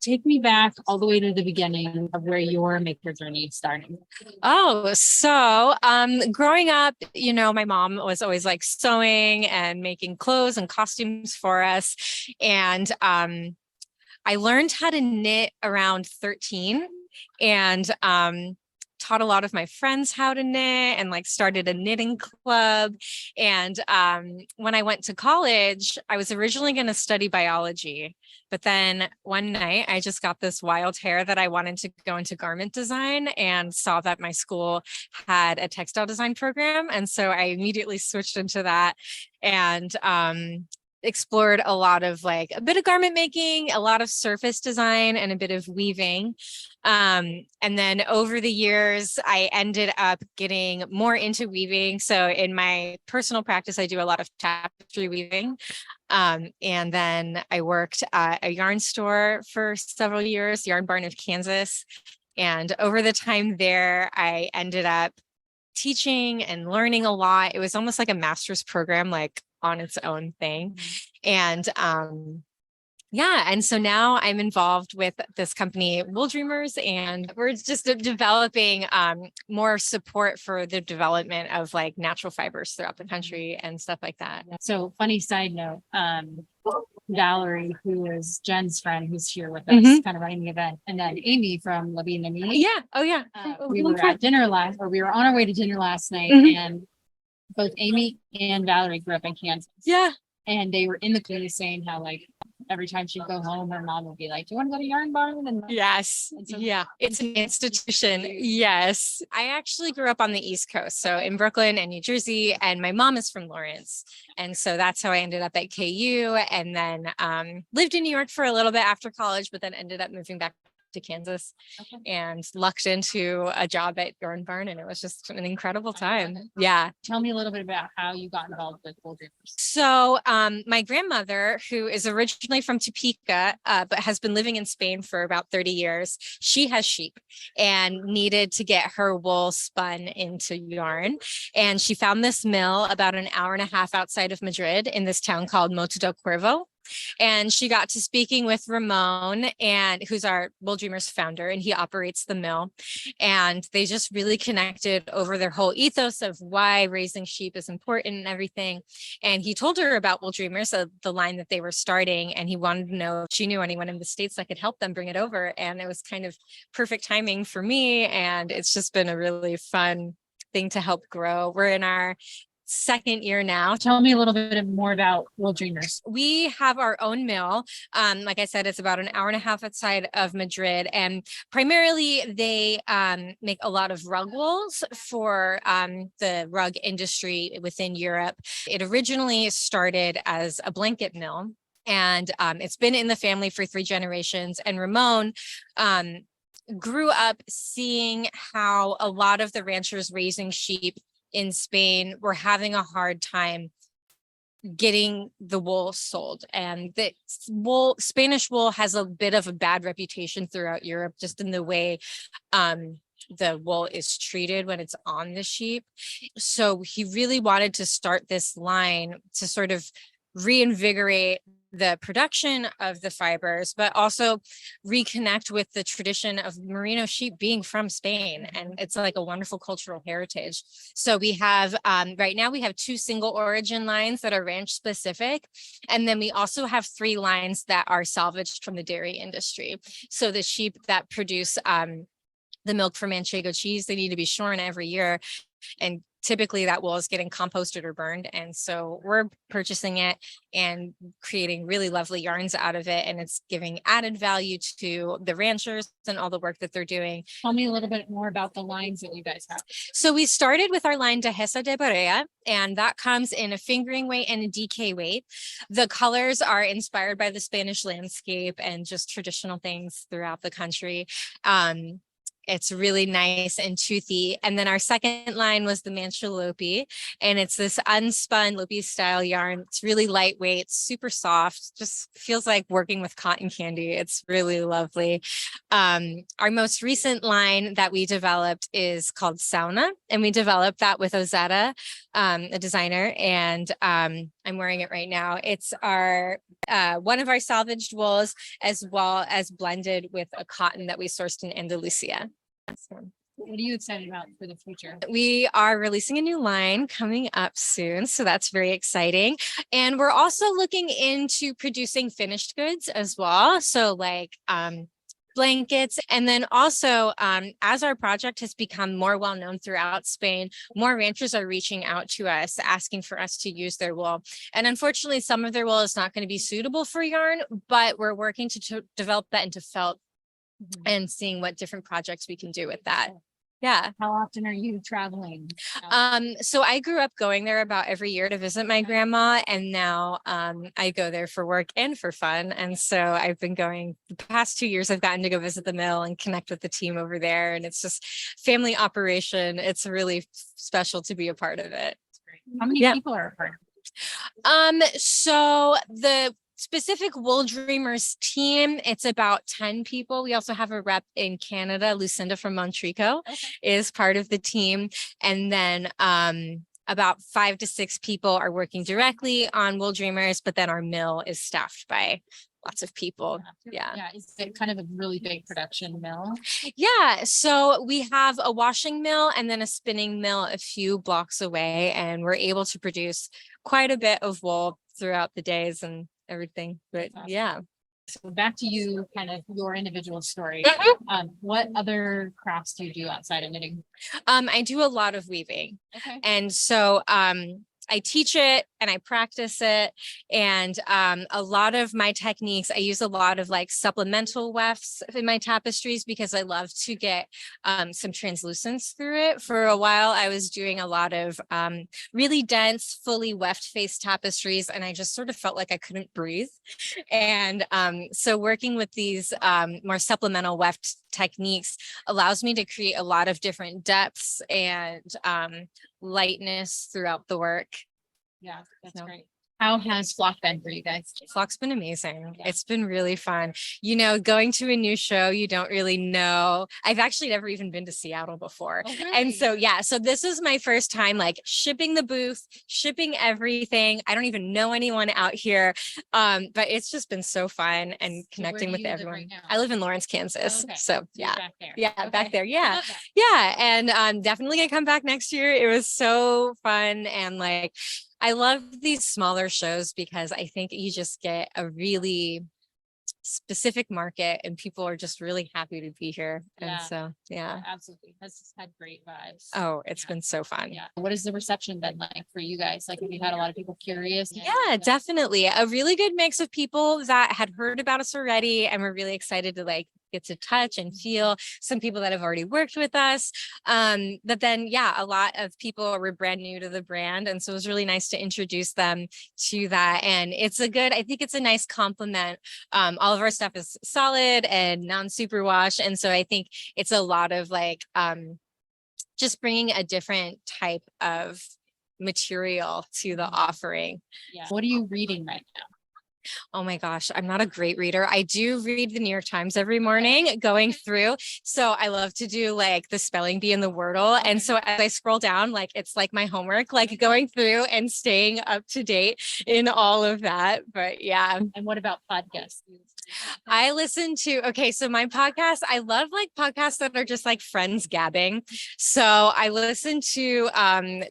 Take me back all the way to the beginning of where your maker journey started. Oh, so growing up, my mom was always like sewing and making clothes and costumes for us. And I learned how to knit around 13 and taught a lot of my friends how to knit and like started a knitting club. And when I went to college, I was originally going to study biology. But then one night I just got this wild hair that I wanted to go into garment design and saw that my school had a textile design program. And so I immediately switched into that and explored a lot of like a bit of garment making, a lot of surface design, and a bit of weaving. And then over the years, I ended up getting more into weaving. So in my personal practice, I do a lot of tapestry weaving. And then I worked at a yarn store for several years, Yarn Barn of Kansas. And over the time there, I ended up teaching and learning a lot. It was almost like a master's program, like on its own thing. And yeah, and so now I'm involved with this company, Wooldreamers, and we're just developing more support for the development of like natural fibers throughout the country and stuff like that. So, funny side note, Valerie, who is Jen's friend, who's here with us, kind of running the event, and then Amy from Levine and Me. Yeah. Oh, yeah. We were at dinner we were on our way to dinner last night, and both Amy and Valerie grew up in Kansas. Yeah. And they were in the community saying how like every time she'd go home, her mom would be like, "Do you want to go to Yarn Barn?" And yes, and so yeah, it's an institution. Yes, I actually grew up on the East Coast, so in Brooklyn and New Jersey, and my mom is from Lawrence, and so that's how I ended up at KU, and then lived in New York for a little bit after college, but then ended up moving back to Kansas and lucked into a job at Yarn Barn, and it was just an incredible time. Yeah. Tell me a little bit about how you got involved with Wooldreamers. So my grandmother, who is originally from Topeka, but has been living in Spain for about 30 years, she has sheep and needed to get her wool spun into yarn. And she found this mill about an hour and a half outside of Madrid in this town called Moto del Cuervo. And she got to speaking with Ramon, and who's our Wooldreamers founder, and he operates the mill. And they just really connected over their whole ethos of why raising sheep is important and everything. And he told her about Wooldreamers, the line that they were starting, and he wanted to know if she knew anyone in the States that could help them bring it over. And it was kind of perfect timing for me. And it's just been a really fun thing to help grow. We're in our second year now. Tell me a little bit more about Wooldreamers. We have our own mill. Like I said, it's about an hour and a half outside of Madrid, and primarily they make a lot of rug wools for the rug industry within Europe. It originally started as a blanket mill, and it's been in the family for 3 generations. And Ramon grew up seeing how a lot of the ranchers raising sheep in Spain were having a hard time getting the wool sold. And the Spanish wool has a bit of a bad reputation throughout Europe, just in the way the wool is treated when it's on the sheep. So he really wanted to start this line to sort of reinvigorate the production of the fibers, but also reconnect with the tradition of merino sheep being from Spain. And it's like a wonderful cultural heritage. So we have, right now we have 2 single origin lines that are ranch specific. And then we also have 3 lines that are salvaged from the dairy industry. So the sheep that produce the milk for Manchego cheese, they need to be shorn every year. And typically that wool is getting composted or burned. And so we're purchasing it and creating really lovely yarns out of it. And it's giving added value to the ranchers and all the work that they're doing. Tell me a little bit more about the lines that you guys have. So we started with our line Dehesa de Barea, and that comes in a fingering weight and a DK weight. The colors are inspired by the Spanish landscape and just traditional things throughout the country. It's really nice and toothy. And then our second line was the Manchalopi, and it's this unspun Lopi style yarn. It's really lightweight, super soft, just feels like working with cotton candy. It's really lovely. Our most recent line that we developed is called Sauna, and we developed that with Ozetta, a designer, and I'm wearing it right now. It's our one of our salvaged wools, as well as blended with a cotton that we sourced in Andalusia. So, what are you excited about for the future? we are releasing a new line coming up soon, so that's very exciting. And we're also looking into producing finished goods as well. So like blankets. And then also, as our project has become more well-known throughout Spain, more ranchers are reaching out to us, asking for us to use their wool. And unfortunately, some of their wool is not going to be suitable for yarn, but we're working to develop that into felt and seeing what different projects we can do with that. Yeah. How often are you traveling? So I grew up going there about every year to visit my grandma, and now I go there for work and for fun. And so I've been going the past 2 years. I've gotten to go visit the mill and connect with the team over there, and it's just family operation. It's really special to be a part of it. How many people are a part of it? So the specific Wooldreamers team, it's about 10 people. We also have a rep in Canada. Lucinda from Montrico is part of the team. And then about 5 to 6 people are working directly on Wooldreamers, but then our mill is staffed by lots of people. Yeah. Yeah. Is it kind of a really big production mill? Yeah. So we have a washing mill and then a spinning mill a few blocks away, and we're able to produce quite a bit of wool throughout the days and everything. But Awesome. yeah. So back to you, kind of your individual story. What other crafts do you do outside of knitting? I do a lot of weaving. Okay. And so I teach it and I practice it. And a lot of my techniques, I use a lot of like supplemental wefts in my tapestries because I love to get some translucence through it. For a while, I was doing a lot of really dense, fully weft face tapestries, and I just sort of felt like I couldn't breathe. And so working with these more supplemental weft techniques allows me to create a lot of different depths and lightness throughout the work. Yeah, that's So. great. How has Flock been for you guys? Flock's been amazing. Yeah. It's been really fun. You know, going to a new show, you don't really know. I've actually never even been to Seattle before. Oh, And really? so, yeah, so this is my first time like shipping the booth, shipping everything. I don't even know anyone out here. But it's just been so fun and connecting with everyone. Right now? I live in Lawrence, Kansas. Okay. So You're yeah. back there. Yeah, Okay. back there. I Yeah. love that. Yeah. And definitely gonna come back next year. It was so fun. And like, I love these smaller shows because I think you just get a really specific market and people are just really happy to be here. And Yeah. so, yeah. Absolutely. Has had great vibes. Oh, it's Yeah. been so fun. Yeah. What has the reception been like for you guys? Like, have you had a lot of people curious? Yeah, definitely. A really good mix of people that had heard about us already and were really excited to like get to touch and feel. Some people that have already worked with us. But then, yeah, a lot of people were brand new to the brand. And so it was really nice to introduce them to that. And it's I think it's a nice compliment. All of our stuff is solid and non-superwash. And so I think it's a lot of like, just bringing a different type of material to the offering. Yeah. What are you reading right now? Oh my gosh, I'm not a great reader. I do read the New York Times every morning going through. So I love to do like the spelling bee and the Wordle. And so as I scroll down, like it's like my homework, like going through and staying up to date in all of that. But yeah. And what about podcasts? I listen to, okay, so my podcast, I love like podcasts that are just like friends gabbing. So I listen to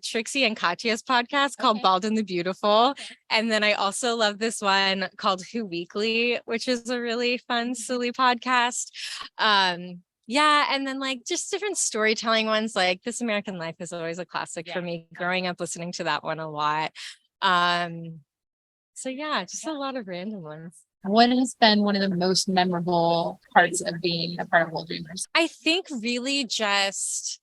Trixie and Katya's podcast called Bald and the Beautiful. And then I also love this one called Who Weekly, which is a really fun, silly podcast. Yeah, and then like just different storytelling ones, like This American Life is always a classic for me, growing up listening to that one a lot. So yeah, just a lot of random ones. What has been one of the most memorable parts of being a part of Wooldreamers? I think really just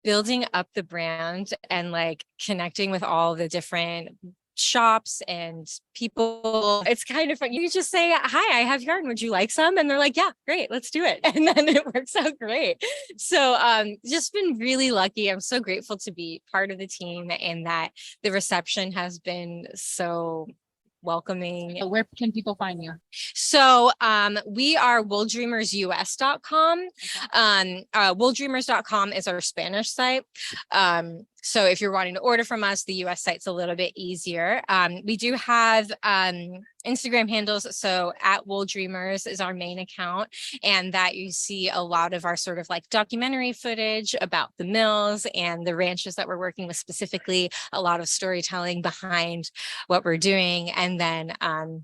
building up the brand and like connecting with all the different shops and people. It's kind of fun. You just say, hi, I have yarn. Would you like some? And they're like, yeah, great, let's do it. And then it works out great. So just been really lucky. I'm so grateful to be part of the team and that the reception has been so welcoming. So where can people find you? So we are wooldreamersus.com. Wooldreamers.com is our Spanish site. So if you're wanting to order from us, the US site's a little bit easier. We do have Instagram handles. So at Wooldreamers is our main account, and that you see a lot of our sort of like documentary footage about the mills and the ranches that we're working with, specifically a lot of storytelling behind what we're doing. And then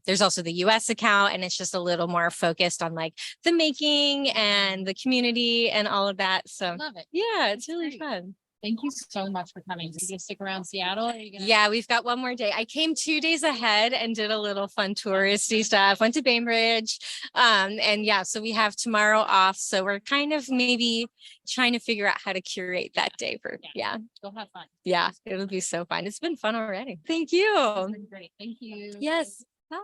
there's also the US account, and it's just a little more focused on like the making and the community and all of that. So Love it. yeah, it's really Great. fun. Thank you so much for coming. Are you gonna stick around Seattle? Or are you gonna... Yeah, we've got one more day. I came 2 days ahead and did a little fun touristy stuff, went to Bainbridge. And yeah, so we have tomorrow off. So we're kind of maybe trying to figure out how to curate that day for, yeah. Go have fun. Yeah, it'll be so fun. It's been fun already. Thank you. It's been great. Thank you. Yes. Bye.